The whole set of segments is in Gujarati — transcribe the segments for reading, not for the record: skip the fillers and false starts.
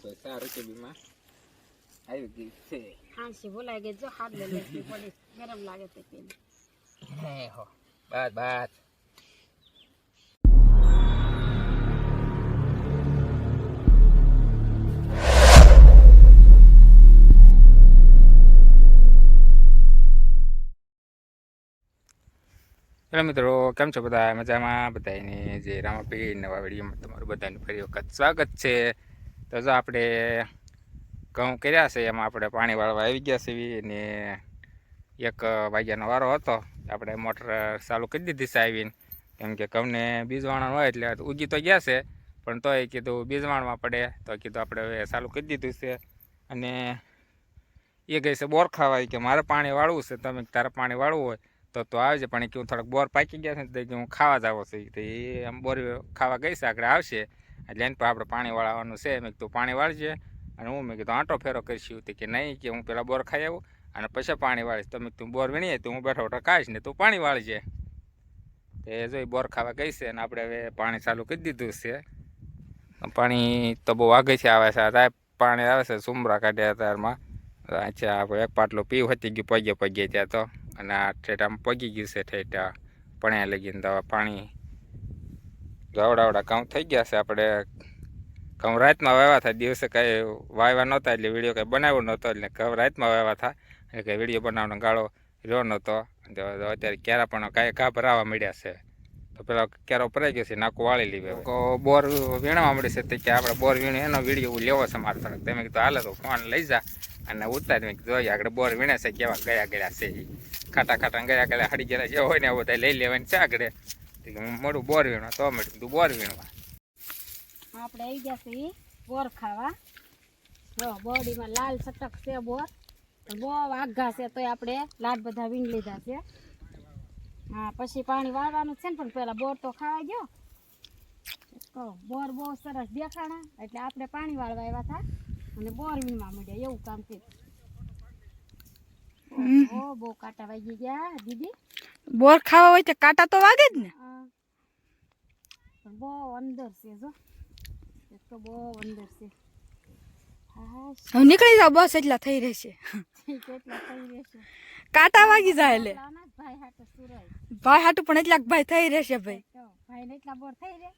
તો 4 રસોઈમાં આવી ગઈ છે. હાંસી બોલાઈ ગઈ જો હાથ લે લેતી પડી ગરમ લાગે તે કે હે હો બાદ બાદ હેલો મિત્રો, કેમ છો બધા? મજામાં? બધાને જે રામાપીર નવા વિડીયોમાં તમારું બધાનું ફરી વખત સ્વાગત છે. તો જો આપણે ઘઉં કર્યા છે, એમાં આપણે પાણી વાળવા આવી ગયા છીએ અને 1 વાગ્યાનો વારો હતો. આપણે મોટર ચાલુ કરી દીધી છે આવીને, કેમ કે ઘઉંને બીજ વાળવાનું હોય એટલે ઉગી તો ગયા છે, પણ તોય કીધું બીજ વાળવા પડે, તો કીધું આપણે હવે ચાલુ કરી દીધું છે. અને એ કહે છે બોર ખાવાય કે મારે પાણી વાળવું છે, તમે તારે પાણી વાળવું હોય તો આવજે. પણ કે હું થોડાક બોર પાકી ગયા છે તો હું ખાવા જ આવો છું, તો એ આમ બોર ખાવા ગઈ છે, આગળ આવશે એટલે એને પણ આપણે પાણી વાળવાનું છે. મેં કીધું પાણી વાળજે, અને હું મેં કીધું આંટો ફેરો કરીશું કે નહીં, કે હું પહેલાં બોર ખાઈ આવું અને પછી પાણી વાળીશ. તો મેં તું બોર વીણીએ તો હું બેઠો બેઠો ખાઈશ ને તું પાણી વાળજે. તે જોઈ બોર ખાવા ગઈ છે અને આપણે હવે પાણી ચાલુ કરી દીધું છે. પાણી તો બહુ આગળથી આવે છે, આ પાણી આવે છે સુમરા કાઢ્યા તારમાં. અચ્છા, આપણે એક પાટલું પીવું હતી ગયું પગે ત્યાં તો, અને આ ઠેઠ આમ પગી ગયું છે ઠેઠ પણ્યા લગીને. તો પાણી આવડા ઘઉં થઈ ગયા છે. આપણે ઘઉં રાતમાં વાવ્યા હતા, દિવસે કાંઈ વાવ્યા નહોતા એટલે વિડીયો કંઈ બનાવ્યો નહોતો, એટલે ઘઉં રાતમાં વાવ્યા હતા એટલે કંઈ વિડીયો બનાવવાનો ગાળો રહ્યો નહોતો. અત્યારે ક્યારા પણ કાંઈ ઘા ભરાવા મળ્યા છે, તો પેલા ક્યારો ભરાઈ ગયો છે, નાખું વાળી લીધે બોર વીણવા મળે છે. તો કે આપણે બોર વીણે એનો વિડીયો લેવો છે મારે થોડોક. તમે કીધું હાલે તો ફોન લઈ જા અને ઉતારી જોઈએ આગળ બોર વીણે છે કેવા ગયા છે, એ ખાટા ગયા હડી ગયા જે હોય ને એવું બધા લઈ લેવાની છે આગળ. મોડું બોર વીણવા તો મળ્યું તું બોર વીણવા. આપણે આવી ગયા છે બોર ખાવા. જો બોડીમાં લાલ સટક છે બોર, બહુ આઘા છે તોય આપણે લાડ બધા વીણ લીધા છે. હા, પછી પાણી વાળવાનું છે ને, પણ પેલા બોર તો ખાવા ગયો. તો બોર બહુ સરસ દેખાણા એટલે આપણે પાણી વાળવા આવ્યા હતા અને બોર વીણવા મળ્યા, એવું કામ થયું. ઓ બહુ કાંટા વાગી ગયા દીદી. બોર ખાવા હોય તો કાંટા તો વાગે જ ને. પણ બહુ અંદર છે જો, એક તો બહુ અંદર છે. હવે નીકળી જાવ બસ, એટલા થઈ રહેશે. કેટલા થઈ રહેશે, કાંટા વાગી જાય એટલે ભાઈ હાટુ સુરાય. ભાઈ હાટું પણ એટલા ભાઈ થઈ રહેશે. ભાઈ ભાઈ ને એટલા બોર થઈ રહે,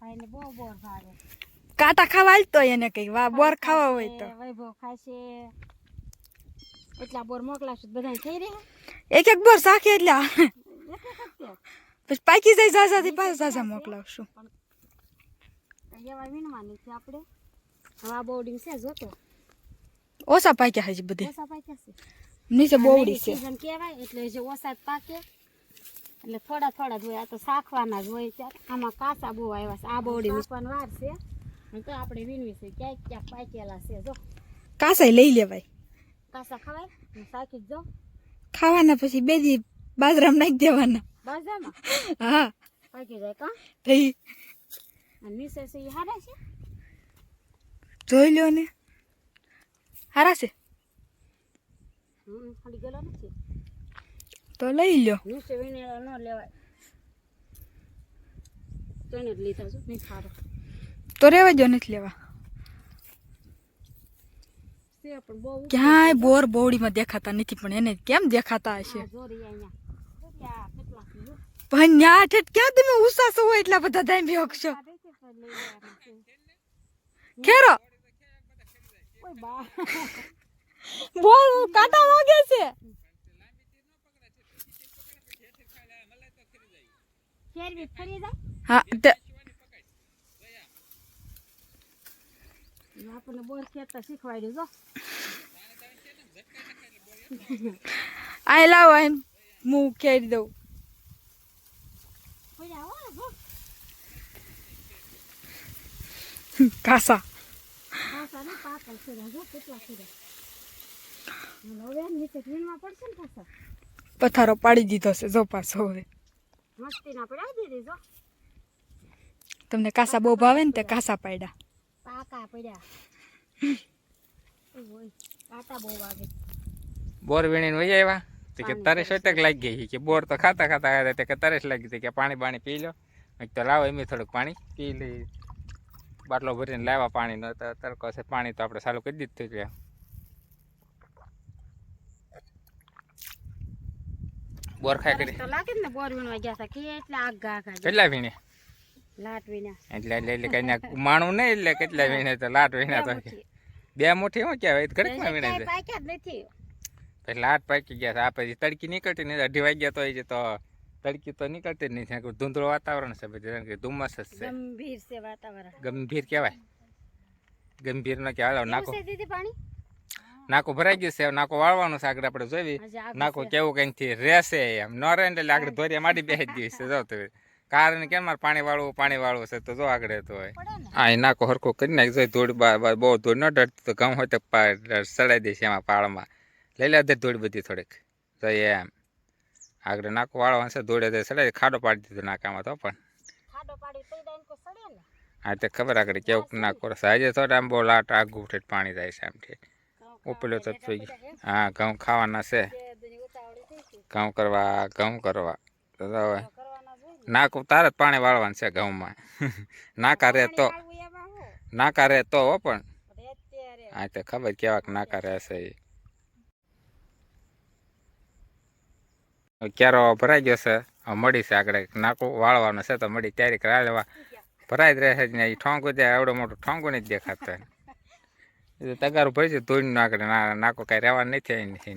ભાઈ ને બહુ બોર ભાવે. કાંટા ખાવા હાલતો એને કઈ બોર ખાવા હોય તો વૈભવ ખાશે એટલા બોર મોકલાશું બધાને થઈ રહે. એક બોર સાખે એટલે પછી પાકી જાય ઝાઝાથી પાછા ઝાઝા મોકલાવશું. એવા વીણવાની છે આપણે. હવા બોર્ડિંગ છે જોતો, ઓછા પાક્યા હજી બધે, ઓછા પાક્યા છે નીચે બોવડી છે સીઝન કહેવાય એટલે જે ઓછા પાકે એટલે થોડા જ હોય. આ તો શાખવાના જ હોય. ત્યારે આમાં કાચા બહુ આવ્યા છે. આ બોવડી પણ વાર છે તો આપણે વીણવી છે. ક્યાંક પાકેલા છે જો. કાસા લઈ લેવાય, કાચા ખવાય શાકી જ જો. ખાવાના પછી બે દી બાજરામાં નાખી દેવાના. બાજરામાં હા પાકી જાય કા થઈ. નીચે છે એ હારા છે, જોઈ લ્યો ને હારા છે. ખાલી ગયેલો નથી તો લઈ લ્યો. નીચે વીણેલા ન લેવાય, તેને જ લીધા છો નહીં સારો તો રેવા જો નથી લેવા. છે પણ બહુ ક્યાંય બોર બોવડીમાં દેખાતા નથી, પણ એને કેમ દેખાતા હશે. જોરી અહીંયા કેટલા છે પણ ન્યા ઠેઠ ક્યાં તમે ઉસાસો હોય એટલા બધા ટાઈમ ભેગશો ખેરો. ઓય બા બોલ કાંટા વાગે છે. ફેરવી ફરી જાય. હા આપણને બોર ખેતર શીખવાડ્યું જો. આ લાવો એને હું ખેડી દઉં. કાસા પથારો પાડી દીધો છે જો પાછો. હવે તમને કાસા બહુ ભાવે ને તે કાસા પાડ્યા. પાકા પડ્યા કાંટા બહુ વાગે. બોર વીણીને વહી આવ્યા કે તરસ અટક લાગી ગઈ, કે બોર તો ખાતા આવ્યા કે તરસ લાગી હતી, કે પાણી પી લો. તો લાવો એમ થોડુંક પાણી પી લઈ. બાટલો ભરીને લાવ્યા પાણીનો તો તડકો છે પાણી તો આપણે ચાલુ કરી દીધું છે બોર ખાઈ કરી તો લાગે ને બોર વીણવા ગયા હતા કેટલા આઘા આઘા કેટલા વીણે લાટ વીણ્યા એટલે કઈ માણું નહીં એટલે કેટલા વીણે તો લાટ વીણા તો બે મુઠ્ઠી શું કહેવાય ઘડીકમાં વીણે છે પાક્યા જ નથી પછી લાટ પાકી ગયા છે આ પછી તડકી નીકળતી નહીં 2:30 વાગ્યા તો હોય છે તો તડકી તો નીકળતી જ નહીં છે ધૂંધળું વાતાવરણ છે પછી ધુમ્મસ જ છે ગંભીર છે વાતાવરણ ગંભીર કહેવાય ગંભીર ન કહેવાય નાકો છે દીદી પાણી નાકો ભરાઈ ગયું છે નાકો વાળવાનું છે આગળ આપણે જોઈ હજી આગળ નાકો છે. કેવું કંઈથી રહેશે એમ ન રહે એટલે આગળ ધોરિયા માડી બેસી જ ગઈ છે જો તો કારણ કે મારે પાણી વાળવું છે તો જો આગળ તો હોય પડે ને હા એ નાકો હરખો કરી નાખ જોઈ ધૂળ બહુ ધૂળ ન ડરતી તો ઘઉં હોય તો સડાઈ દઈશ એમાં પાળમાં લઈ લે અધર ધૂળ બધી થોડીક તો એમ આગળ નાકો વાળવાનું છે ધૂળે તો સડાઈ ખાડો પાડી દીધો નાકામાં તો પણ ખાડો પાડી તઈ દાઈને કો સડે ને હા તે ખબર આગળ કેવું નાકો છે આજે થોડા આમ બહુ લાટ આગું ઠેઠ પાણી જાય છે આમ ઠેઠ ઉપલો તો થઈ ગયું હા ઘઉં ખાવાના છે બે દુની ઉતાવળી થઈ છે ઘઉં કરવા તો હવે કરવાના જોઈએ ને નાક તારે જ પાણી વાળવાનું છે ઘઉંમાં નાકા રે તો પાણી વાળવું એમાં હું નાકા રે તો હો પણ પણ અત્યારે હા તે ખબર કેવાક નાકા રહેશે એ ક્યારો ભરાઈ ગયો છે હવે મળી છે આગળ નાકું વાળવાનું છે તો મળી તૈયારી કરાવી લેવા ભરાઈ જ રહે જ ને એ ઠોંગું જાય આવડો મોટો ઠોંગું નથી દેખાતો એ તો તગારું ભરી છે ધોઈને આગળ નાકો કાંઈ રહેવા નથી નથી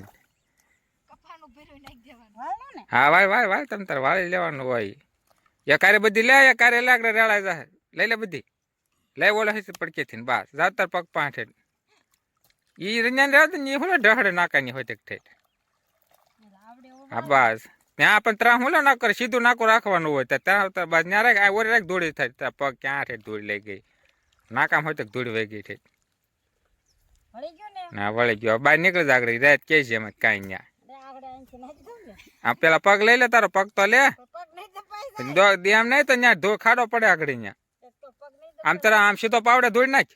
કફાનું ભેરું નાખી દેવાનું વાળવું ને હા વાય તમે તારે વાળી લેવાનું હોય એકારે બધી લે એકારે લે આગળ રેળાઈ જાય લઈ લે બધી લઈ ઓલા હશે પડકેથી બસ જાતર પગ પાંઠે ઈ રંજાન રહેવા ને એ હું ઢહડે નાકાની હોય તે ઠેઠ આવડે હા બસ ત્યાં પણ ત્રાહ હું ના કરે સીધું નાકું રાખવાનું હોય તો ત્યાં બસ ત્યાં રાખ ઓરે રાખ ધૂળી થાય ત્યાં પગ ક્યાં ઠેઠ ધૂળી લઈ ગઈ નાકામ હોય તો ધૂળી વહી ગઈ ઠેઠ વળી ગયો ને ના વળી ગયો બહાર નીકળી આગળ રાત કે છે એમ કાંઈ ત્યાં આગળ અહીંથી નાખી દઉં ને આ પેલા પગ લઈ લે તારો પગ તો લે તો પગ નહીં દબાઈ એમ નહીં તો ત્યાં ધો ખાડો પડે આગળ ત્યાં તો પગ નહીં આમ તારા આમ સીધો પાવડે ધોઈ નાખ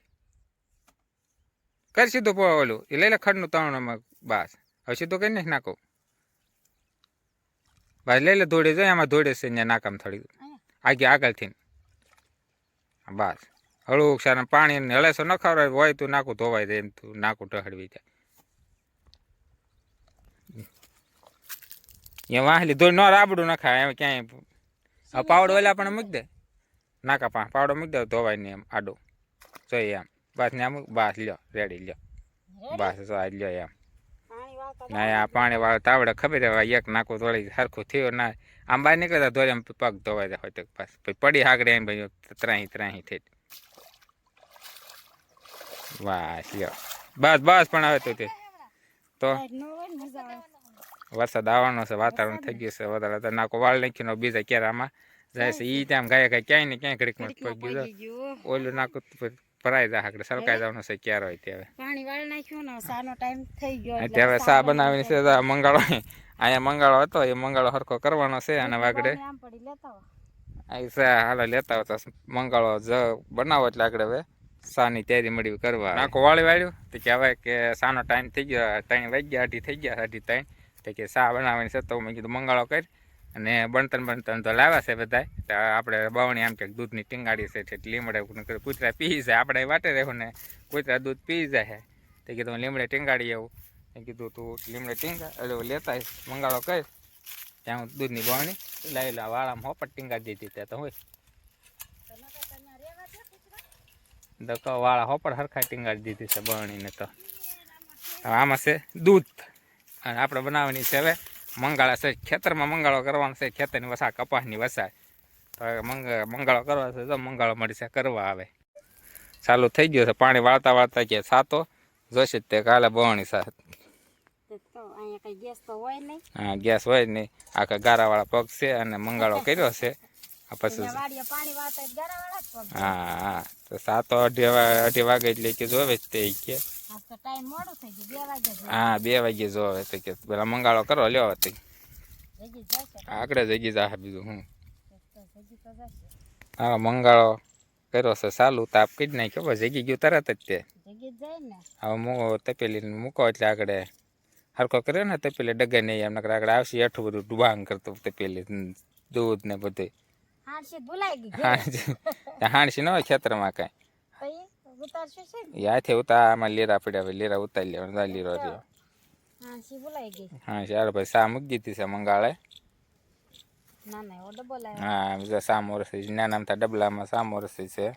કર સીધું ઓલું એ લઈ લે ખડનું તણમાં બસ હવે સીધું કરી નાખ નાખો બસ લઈ લે ધોડી જાય આમાં ધોડે છે ત્યાં નાકામ થોડી આગળથી બસ હળવું સારા પાણી હળેસો ન ખવડાવે હોય તું નાકું ધોવાઈ જાય એમ તું નાકું ટહડવી જાય એ વાહલી ધોઈ ન રાબડું ન ખાય એમ ક્યાંય પાવડો ઓલા પણ મૂકી દે નાકા પાવડો મૂકી દે ધોવાય નહીં એમ આડું જોઈએ એમ બસ ને અમુક બસ લ્યો રેડી લ્યો બસ જો આ લ્યો એમ પાણી વાળતા ના આ પાણી વાળો તાવડે ખબર હોય એક નાકું ધોળી સરખું થયું ના આમ બહાર નીકળતા ધોરી એમ પગ ધોવાઈ જાય હોય તો બસ પછી પડી આગળ એમ ભાઈ ત્રાહી થઈ બસ લ્યો બસ પણ હવે તો તે તો ન હોય ને મજા આવે વરસાદ આવવાનો છે વાતાવરણ થઈ ગયું છે વધારે નાકો વાળ નાખીને બીજા કેરામાં જાય છે ઈ ત્યાં ગાય ક્યાંય ને ક્યાંય ઘડીકમાં પગી જાય ગયો ઓલું નાકું ભરાઈ જાય આગળ સરકાઈ જવાનું છે ક્યારે હોય ત્યારે પાણી વાળી નાખ્યું ને સાનો ટાઈમ થઈ ગયો એટલે હવે સા બનાવીને છે મંગાળો અહીંયા મંગાળો હતો એ મંગાળો હરખો કરવાનો છે અને વાગડે આમ પડી લેતા હો અહીં સા હાલો લેતા હોય તો મંગાળો જ બનાવો એટલે આગળ હવે સાની તૈયારી મળી કરવા નાકો વાળી વાળ્યું તો કહેવાય કે સાનો ટાઈમ થઈ ગયો 3 વાગ્યા 2:30 થઈ ગયા 2:30 તો કે સા બનાવવાની છે તો મેં કીધું મંગાળો કરી અને બનતન તો લાવ્યા છે બધા તો આપણે બવણી આમ કે દૂધની ટીંગાડી છે એટલે લીમડે કૂતરા પી જાય આપણે વાટે રહ્યું ને કૂતરા દૂધ પી જાય તો કીધું લીમડે ટીંગાડી આવું મેં કીધું તું લીમડે ટીંગા એટલે લેતા મંગાળો કરી ત્યાં દૂધની બવણી લાવી લા વાળામાં હોપટ ટીંગાડી દીધી ત્યાં તો હોય દકો વાળા હોપટ હરખા ટીંગાડી દીધી છે બવણીને તો આમાં છે દૂધ અને આપણે બનાવવાની છે હવે મંગાળા છે ખેતરમાં મંગાળો કરવાનો છે ખેતરની વસા કપાસની વસાય તો હવે મંગાળો કરવા છે તો મંગાળો મળી છે કરવા આવે ચાલુ થઈ ગયો છે પાણી વાળતા કે સાતો જોશે તે કાલે બવણી સાથે તો અહીંયા કઈ ગેસ તો હોય નહીં હા ગેસ હોય નહીં આખા ગારાવાળા પગ છે અને મંગાળો કર્યો છે પછી વાડીએ પાણી વાળતા ગરાવાળા જ પગ હા તો 7:30 વાગે એટલે કે જોવે જ તે કે આજ તો ટાઈમ મોડું થઈ ગયું 2 વાગે હા 2 વાગે જોવે તો કે પેલા મંગાળો કરો લ્યો તે જગી જશે આગળ જગી જા બીજું હું જગી તો જશે હા મંગાળો કર્યો છે ચાલુ તાપ કીધ નાખ્યો બસ જગી ગયું તરત જ તે જગી જાય ને હવે તપેલી મૂકો એટલે આગળ હરખો કર્યો ને તપેલી ડગે નહીં એમ નકર આગળ આવશે એટલું બધું ડુબાંગ કરતું તપેલી દૂધ ને બધું હાંસી ભૂલાઈ ગઈ હાણસી ન હોય ખેતરમાં કાંઈ તો એ ઉતારશું છે ને એ હાથે ઉતાર આમાં લેરા પડ્યા હવે લેરા ઉતારી લેવાના લીરો રહ્યો હા સી બોલાઈ ગઈ હા ચાલો ભાઈ સા મૂકી દીધી છે મંગાળે ના ના એવો ડબલ આવ્યો હા બીજા સા મોરસી નાના આમથા ડબલામાં સા મોરસી છે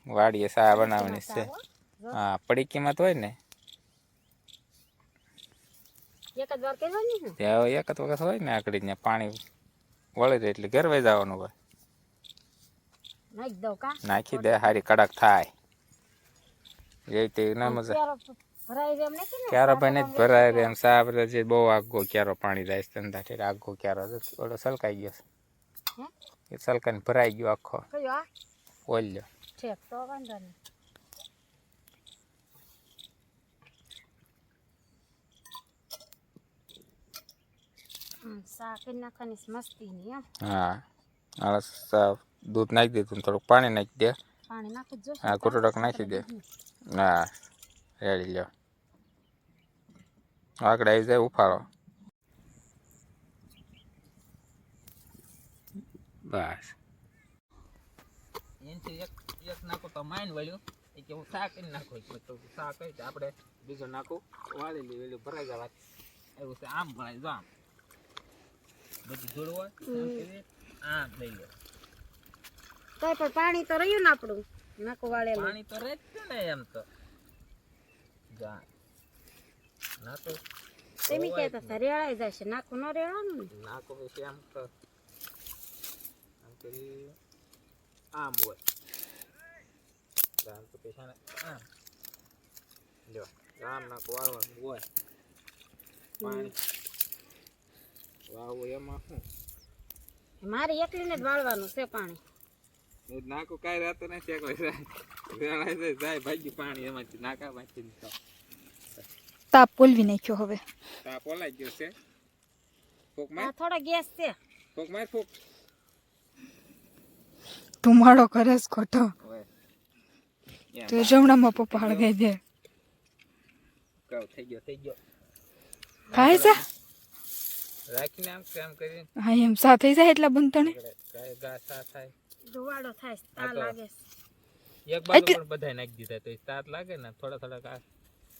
વાડીએ સા બનાવવાની છે હા પડી કિંમત હોય ને એક જ વાર કહેવાની ને ત્યાં એક જ વખત હોય ને આકડી ત્યાં પાણી વળી જાય એટલે ઘર વહી જવાનું હોય નાખી દઉં કા નાખી દે હારી કડક થાય એ તે ના મજા ક્યારો ભરાઈ રહે એમ નથી ને ક્યારો ભાઈ જ ભરાય રે એમ સાબ જે બહુ આગો ક્યારો પાણી જાય ધંધા ઠેર આગો ક્યારો ઓલો સલકાઈ ગયો હે એ સલકાઈને ભરાઈ ગયો આખો કયો આ ઓલ્યો ઠેક તો વાંધો નહીં શાક નાખવાની મસ્તી નહીં એમ હા આ સાફ દૂધ નાખી દીધું થોડુંક પાણી નાખી દે પાણી નાખી જો હા કુટુડક નાખી દે હા રેડી લ્યો આગળ આવી જાય ઉફાળો બસ એનથી એક નાખો તો માઇન વળ્યું એ કે હું શાક કરી નાખું તો શાક કરી આપણે બીજો નાખું વાળી લઈ વેલું ભરાઈ જવા એવું છે આમ ભરાય જો આમ બધું જોડવું હોય આમ લઈ લો તો પણ પાણી તો રહ્યું ને આપણું નાખું વાળેલું પાણી તો રહે જ છે ને એમ તો જા નાખો તેમી કહેતા રેળાઈ જશે નાખું ન રેળવાનું ને નાખો પછી આમ તો આમ કરી આમ હોય આમ તો પછી આમ જો આમ નાખો વાળવાનું હોય પાણી વાવું એમાં શું મારે એકલીને જ વાળવાનું છે પાણી નાખું કાંઈ રહેતો નથી એકલો જાય ભાગી પાણી એમાંથી નાકા માંથી તાપ પોલવી નાખ્યો હવે તાપ ઓલાઈ ગયો છે ફૂક આ માર થોડો ગેસ છે ફૂક માર ફૂક ધુમાડો કરે છે ખોટો ઓય તો જમણામાં પપ્પા હળગાઈ દે કહો થઈ ગયો ખાય છે રાખીને આમ કરી હા એમ સા થઈ જાય એટલા બનતણે કાય ગાસા થાય ધુવાડો થાય તા લાગે એક બાજુ પણ બધાય નાખી દીધા તો તાત લાગે ને થોડા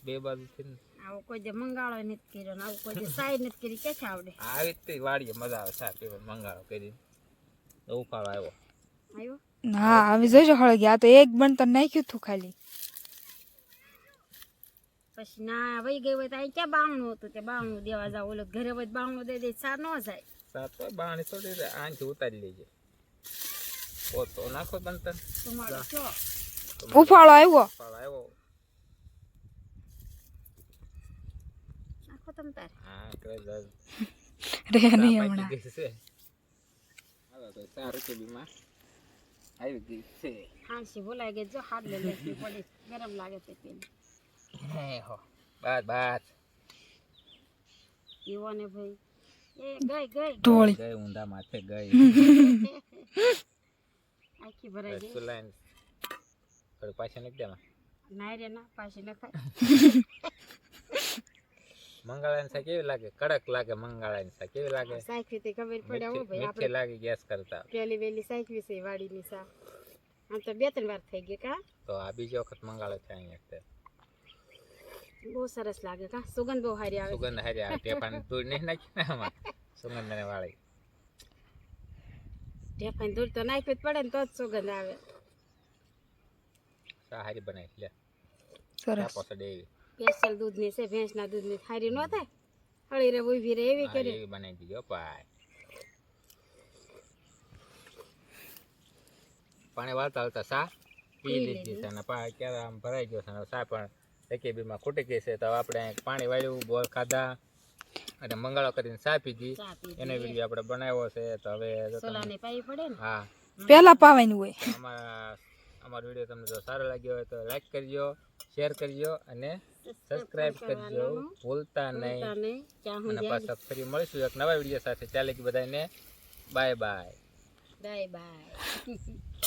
બે બાજુથી આવું કોઈ દે મંગાળો નથી કર્યો ને આવું કોઈ દે સાઈ નથી કરી કે આવડે આવી રીતે વાડીએ મજા આવે સા પીવા મંગાળો કરી ઉફાળો આવ્યો આવ્યો ના આવી જોજો હળગી આ તો એક બનતણ નાખ્યું તું ખાલી પછી ના વહી ગઈ હોય તો અહીં ક્યાં બાવણું હતું તે બાવણું દેવા જાવ ઓલો ઘરે હોય બાવણું દે દે સા ન જાય સાત તો બાણી છોડી આંથી ઉતારી લેજે તો નાખો બનતન ધુમાડો છો ઉફાળો આવ્યો ઉફાળો આવ્યો નાખો તમ તારે હા કરે જા રે નહીં હમણાં તો 4 રૂપિયામાં આવી ગઈ છે હાંસી બોલાઈ ગઈ જો હાથ લે લેતી પડી ગરમ લાગે તે પેલી હે હો બાત એવો ને ભાઈ એ ગઈ ઢોળી ગઈ ઊંધા માથે ગઈ આખી ભરાઈ ગઈ સુલાઈન પર પાછા નીકળ દેમાં ના રે ના પાછી ન થાય મંગાળાની સા કેવી લાગે કડક લાગે મંગાળાની સા કેવી લાગે સાયકલી તે ખબર પડ્યા હો ભાઈ મીઠી લાગે ગેસ કરતા પેલી વેલી સાયકલી છે વાડીની સા આમ તો 2-3 વાર થઈ ગઈ કા તો આ બીજો વખત મંગાળો છે અહીંયા બહુ સરસ લાગે કા સુગંધ બહુ સારી આવે સુગંધ હારી આવે ટેપાની દૂર નહીં નાખી ને આમાં સુગંધને વાળી ઢેફાની દૂર તો નાખવી જ પડે ને તો જ સુગંધ આવે સા હારી બનાવી લે સરસ પોસડે એવી સ્પેશિયલ દૂધની છે ભેંસના દૂધની સારી ન થાય હળી રે ઊભી રે એવી કરી એવી બનાવી દીધો પાય પાણી વાળતા વાળતા સા પી લીધી છે અને પા ક્યારે આમ ભરાઈ ગયો છે અને સા પણ રેકેબીમાં ખૂટી ગઈ છે તો આપણે પાણી વાળ્યું બોલ ખાધા અને મંગાળો કરીને સા પીધી ચા પીધી. એનો વિડીયો આપણે બનાવ્યો છે તો હવે જો તમને- સોલાની પાઈ પડે ને હા પેલા પાવાની હોય અમારો વિડીયો તમને જો સારો લાગ્યો હોય તો લાઈક કરજો શેર કરજો અને સબસ્ક્રાઇબ કરજો ભૂલતા નહીં તને ક્યાં હું અને પાછા ફરી મળીશું એક નવા વિડીયો સાથે ચાલે કે બધાને બાય બાય બાય બાય